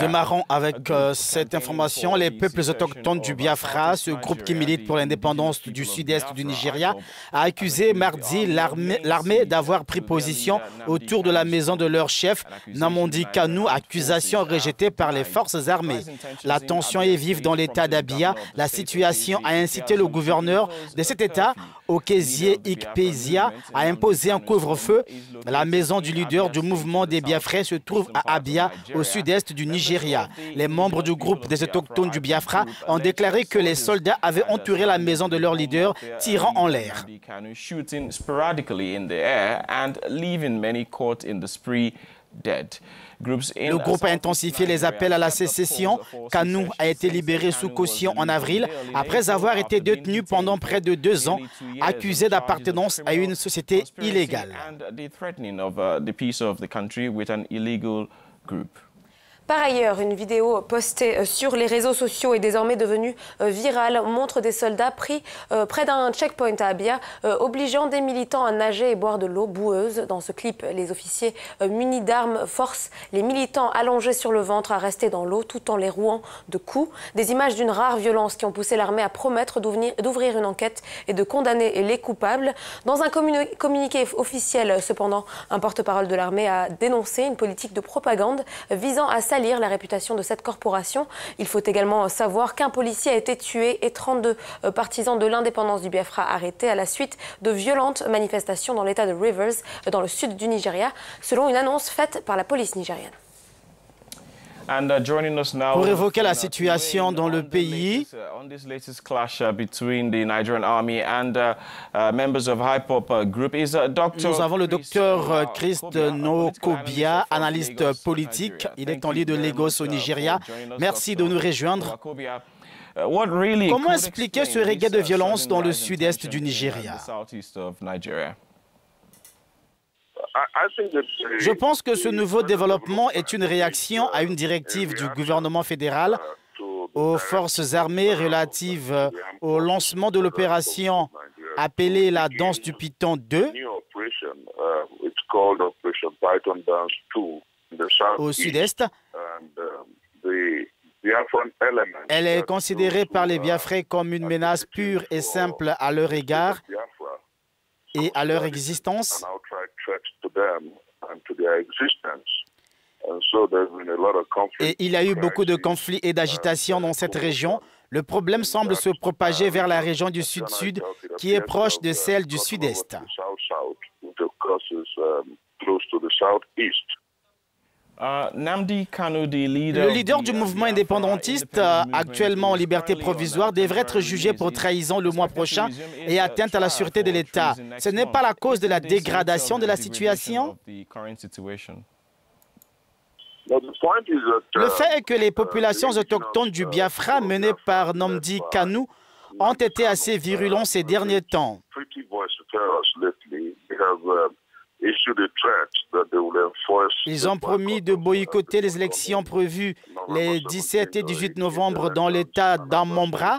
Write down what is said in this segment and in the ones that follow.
Démarrons avec cette information. Les peuples autochtones du Biafra, ce groupe qui milite pour l'indépendance du sud-est du Nigeria, a accusé mardi l'armée d'avoir pris position autour de la maison de leur chef, Nnamdi Kanu, accusation rejetée par les forces armées. La tension est vive dans l'état d'Abia. La situation a incité le gouverneur de cet état, Okezie Ikpezia, à imposer un couvre-feu. La maison du leader du mouvement des Biafrais se trouve à Abia, au sud-est du Nigeria. Les membres du groupe des autochtones du Biafra ont déclaré que les soldats avaient entouré la maison de leur leader, tirant en l'air. Le groupe a intensifié les appels à la sécession. Kanu a été libéré sous caution en avril, après avoir été détenu pendant près de 2 ans, accusé d'appartenance à une société illégale. Par ailleurs, une vidéo postée sur les réseaux sociaux est désormais devenue virale, montre des soldats pris près d'un checkpoint à Abia, obligeant des militants à nager et boire de l'eau boueuse. Dans ce clip, les officiers munis d'armes forcent les militants allongés sur le ventre à rester dans l'eau tout en les rouant de coups. Des images d'une rare violence qui ont poussé l'armée à promettre d'ouvrir une enquête et de condamner les coupables. Dans un communiqué officiel, cependant, un porte-parole de l'armée a dénoncé une politique de propagande visant à salir la réputation de cette corporation. Il faut également savoir qu'un policier a été tué et 32 partisans de l'indépendance du Biafra arrêtés à la suite de violentes manifestations dans l'état de Rivers, dans le sud du Nigeria, selon une annonce faite par la police nigérienne. Pour évoquer la situation dans le pays, nous avons le docteur Christ Nokobia, analyste politique. Il est en ligne de Lagos au Nigeria. Merci de nous rejoindre. Comment expliquer ce regain de violence dans le sud-est du Nigeria? Je pense que ce nouveau développement est une réaction à une directive du gouvernement fédéral aux forces armées relative au lancement de l'opération appelée la danse du Python 2 au sud-est. Elle est considérée par les Biafrais comme une menace pure et simple à leur égard et à leur existence. Et il y a eu beaucoup de conflits et d'agitations dans cette région. Le problème semble se propager vers la région du sud-sud, qui est proche de celle du sud-est. Le leader du mouvement indépendantiste, actuellement en liberté provisoire, devrait être jugé pour trahison le mois prochain et atteinte à la sûreté de l'État. Ce n'est pas la cause de la dégradation de la situation? Le fait est que les populations autochtones du Biafra menées par Nnamdi Kanu ont été assez virulents ces derniers temps. Ils ont promis de boycotter les élections prévues les 17 et 18 novembre dans l'État d'Anambra.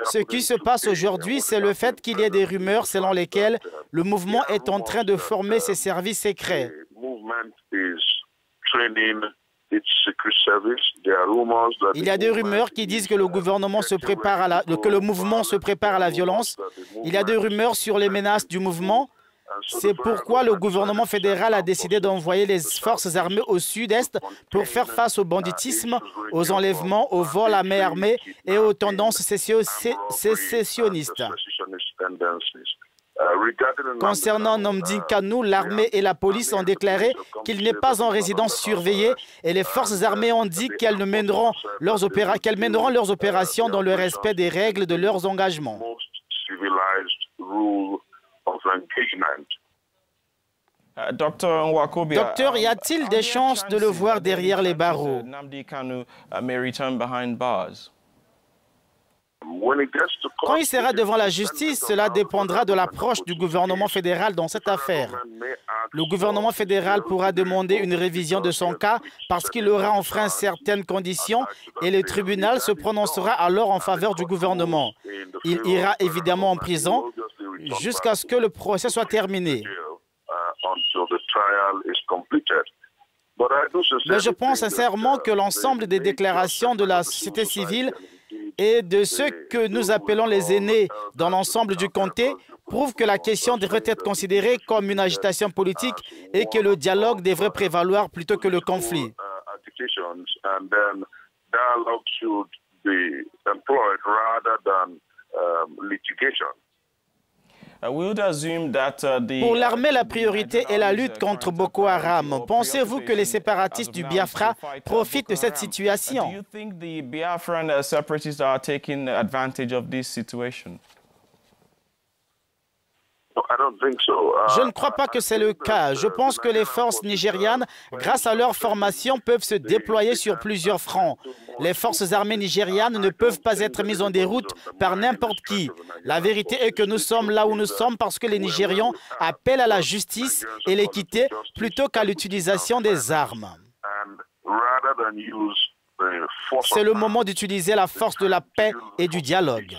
Ce qui se passe aujourd'hui, c'est le fait qu'il y ait des rumeurs selon lesquelles le mouvement est en train de former ses services secrets. Il y a des rumeurs qui disent que le gouvernement se prépare que le mouvement se prépare à la violence. Il y a des rumeurs sur les menaces du mouvement. C'est pourquoi le gouvernement fédéral a décidé d'envoyer les forces armées au sud-est pour faire face au banditisme, aux enlèvements, aux vols à main armée et aux tendances sécessionnistes. Concernant Nnamdi Kanu, l'armée et la police ont déclaré qu'il n'est pas en résidence surveillée et les forces armées ont dit qu'elles mèneront leurs opérations dans le respect des règles de leurs engagements. Docteur, y a-t-il des chances de le voir derrière les barreaux? Quand il sera devant la justice, cela dépendra de l'approche du gouvernement fédéral dans cette affaire. Le gouvernement fédéral pourra demander une révision de son cas parce qu'il aura enfreint certaines conditions et le tribunal se prononcera alors en faveur du gouvernement. Il ira évidemment en prison jusqu'à ce que le procès soit terminé. Mais je pense sincèrement que l'ensemble des déclarations de la société civile et de ceux que nous appelons les aînés dans l'ensemble du comté prouvent que la question devrait être considérée comme une agitation politique et que le dialogue devrait prévaloir plutôt que le conflit. Pour l'armée, la priorité est la lutte contre Boko Haram. Pensez-vous que les séparatistes du Biafra profitent de cette situation? Je ne crois pas que c'est le cas. Je pense que les forces nigérianes, grâce à leur formation, peuvent se déployer sur plusieurs fronts. Les forces armées nigérianes ne peuvent pas être mises en déroute par n'importe qui. La vérité est que nous sommes là où nous sommes parce que les Nigérians appellent à la justice et l'équité plutôt qu'à l'utilisation des armes. C'est le moment d'utiliser la force de la paix et du dialogue.